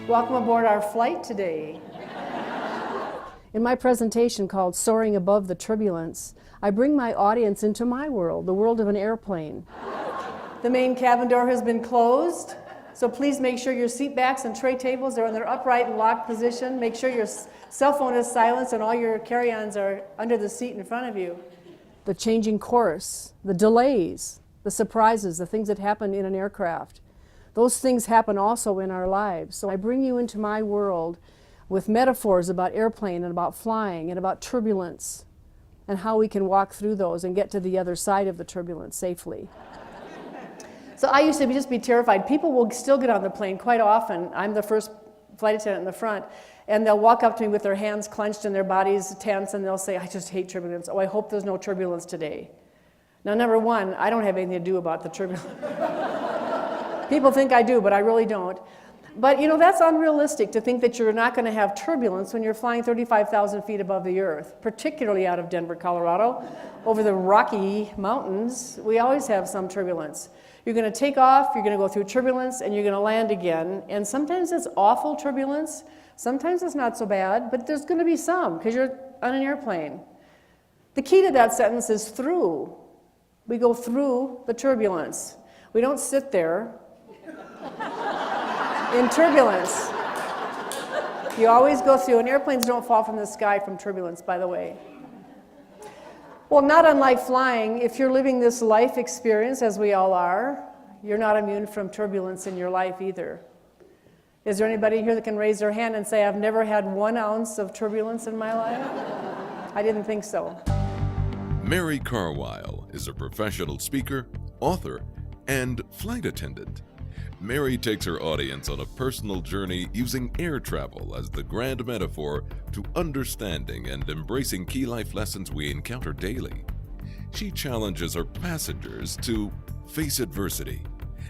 Welcome aboard our flight today. In my presentation called Soaring Above the Turbulence, I bring my audience into my world, the world of an airplane. The main cabin door has been closed, so please make sure your seat backs and tray tables are in their upright and locked position. Make sure your cell phone is silenced and all your carry-ons are under the seat in front of you. The changing course, the delays, the surprises, the things that happen in an aircraft. Those things happen also in our lives. So I bring you into my world with metaphors about airplane and about flying and about turbulence and how we can walk through those and get to the other side of the turbulence safely. So I used to just be terrified. People will still get on the plane quite often. I'm the first flight attendant in the front, and they'll walk up to me with their hands clenched and their bodies tense, and they'll say, "I just hate turbulence. Oh, I hope there's no turbulence today." Now, number one, I don't have anything to do about the turbulence. People think I do, but I really don't. But you know, that's unrealistic to think that you're not going to have turbulence when you're flying 35,000 feet above the earth, particularly out of Denver, Colorado, over the Rocky Mountains. We always have some turbulence. You're going to take off, you're going to go through turbulence, and you're going to land again. And sometimes it's awful turbulence, sometimes it's not so bad, but there's going to be some because you're on an airplane. The key to that sentence is through. We go through the turbulence. We don't sit there in turbulence. You always go through, and airplanes don't fall from the sky from turbulence, by the way. Well, not unlike flying, if you're living this life experience, as we all are, you're not immune from turbulence in your life either. Is there anybody here that can raise their hand and say, "I've never had 1 ounce of turbulence in my life"? I didn't think so. Mary Carwile is a professional speaker, author, and flight attendant. Mary takes her audience on a personal journey using air travel as the grand metaphor to understanding and embracing key life lessons we encounter daily. She challenges her passengers to face adversity,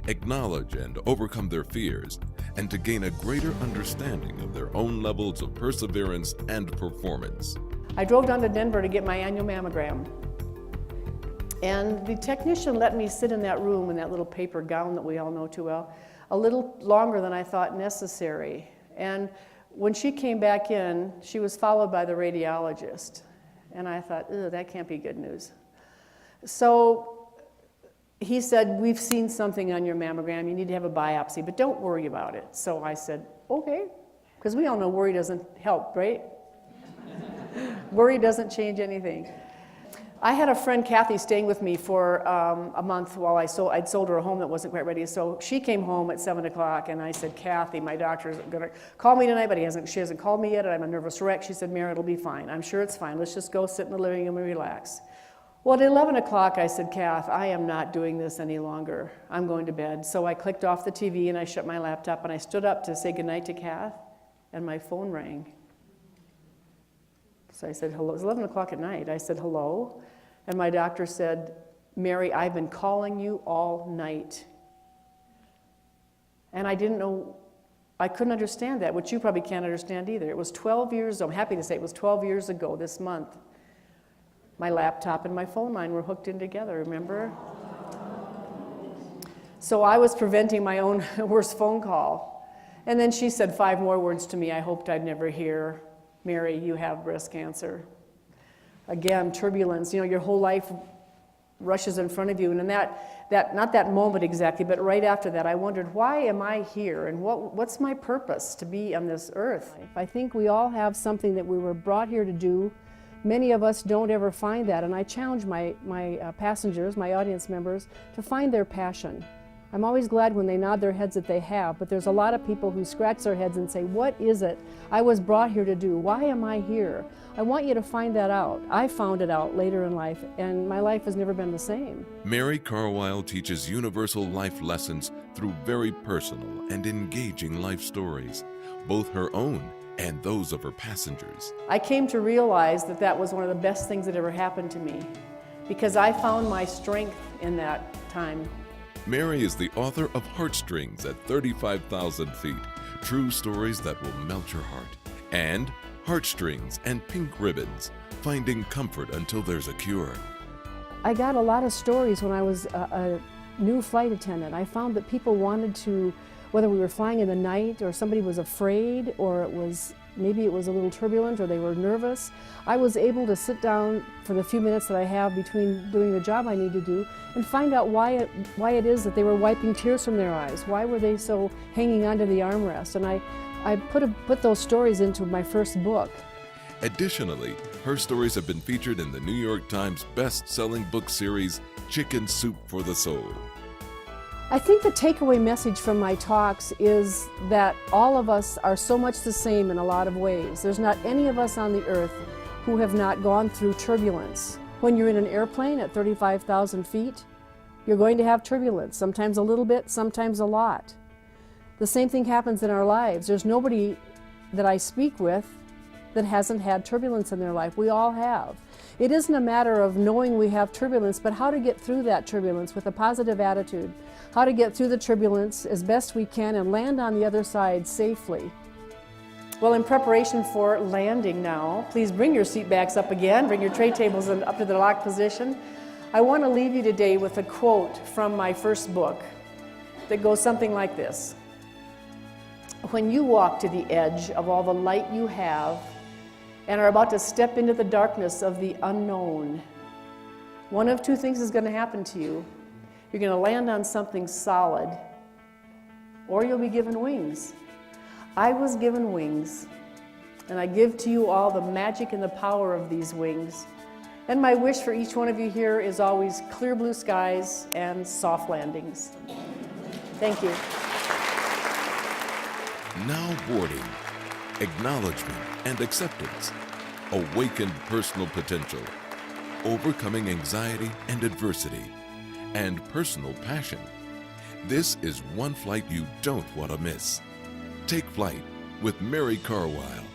acknowledge and overcome their fears, and to gain a greater understanding of their own levels of perseverance and performance. I drove down to Denver to get my annual mammogram. And the technician let me sit in that room in that little paper gown that we all know too well, a little longer than I thought necessary. And when she came back in, she was followed by the radiologist. And I thought, "Ugh, that can't be good news." So he said, "We've seen something on your mammogram. You need to have a biopsy, but don't worry about it." So I said, "Okay," because we all know worry doesn't help, right? Worry doesn't change anything. I had a friend, Kathy, staying with me for a month while I'd sold her a home that wasn't quite ready. So she came home at 7 o'clock, and I said, "Kathy, my doctor's going to call me tonight, but she hasn't called me yet, and I'm a nervous wreck." She said, "Mary, it'll be fine. I'm sure it's fine. Let's just go sit in the living room and relax." Well, at 11 o'clock, I said, "Kath, I am not doing this any longer. I'm going to bed." So I clicked off the TV, and I shut my laptop, and I stood up to say goodnight to Kath, and my phone rang. So I said, "Hello." It was 11 o'clock at night. I said, "Hello?" And my doctor said, "Mary, I've been calling you all night." And I didn't know, I couldn't understand that, which you probably can't understand either. It was 12 years, I'm happy to say it was 12 years ago this month. My laptop and my phone line were hooked in together, remember? So I was preventing my own worst phone call. And then she said 5 more words to me I hoped I'd never hear. "Mary, you have breast cancer." Again, turbulence, you know, your whole life rushes in front of you. And in that not that moment exactly, but right after that, I wondered, why am I here? And what's my purpose to be on this earth? I think we all have something that we were brought here to do. Many of us don't ever find that. And I challenge my passengers, my audience members, to find their passion. I'm always glad when they nod their heads that they have, but there's a lot of people who scratch their heads and say, "What is it I was brought here to do? Why am I here?" I want you to find that out. I found it out later in life, and my life has never been the same. Mary Carwile teaches universal life lessons through very personal and engaging life stories, both her own and those of her passengers. I came to realize that that was one of the best things that ever happened to me, because I found my strength in that time. Mary is the author of Heartstrings at 35,000 feet, true stories that will melt your heart, and Heartstrings and Pink Ribbons, finding comfort until there's a cure. I got a lot of stories when I was a new flight attendant. I found that people wanted to whether we were flying in the night or somebody was afraid or maybe it was a little turbulent or they were nervous, I was able to sit down for the few minutes that I have between doing the job I need to do and find out why it is that they were wiping tears from their eyes. Why were they so hanging onto the armrest? And I put those stories into my first book. Additionally, her stories have been featured in the New York Times best-selling book series, Chicken Soup for the Soul. I think the takeaway message from my talks is that all of us are so much the same in a lot of ways. There's not any of us on the earth who have not gone through turbulence. When you're in an airplane at 35,000 feet, you're going to have turbulence, sometimes a little bit, sometimes a lot. The same thing happens in our lives. There's nobody that I speak with that hasn't had turbulence in their life. We all have. It isn't a matter of knowing we have turbulence, but how to get through that turbulence with a positive attitude, how to get through the turbulence as best we can and land on the other side safely. Well, in preparation for landing now, please bring your seat backs up again, bring your tray tables up to the locked position. I want to leave you today with a quote from my first book that goes something like this. When you walk to the edge of all the light you have and are about to step into the darkness of the unknown, one of two things is going to happen to you. You're going to land on something solid, or you'll be given wings. I was given wings, and I give to you all the magic and the power of these wings. And my wish for each one of you here is always clear blue skies and soft landings. Thank you. Now boarding, acknowledgement and acceptance, awakened personal potential, overcoming anxiety and adversity, and personal passion. This is one flight you don't want to miss. Take flight with Mary Carwile.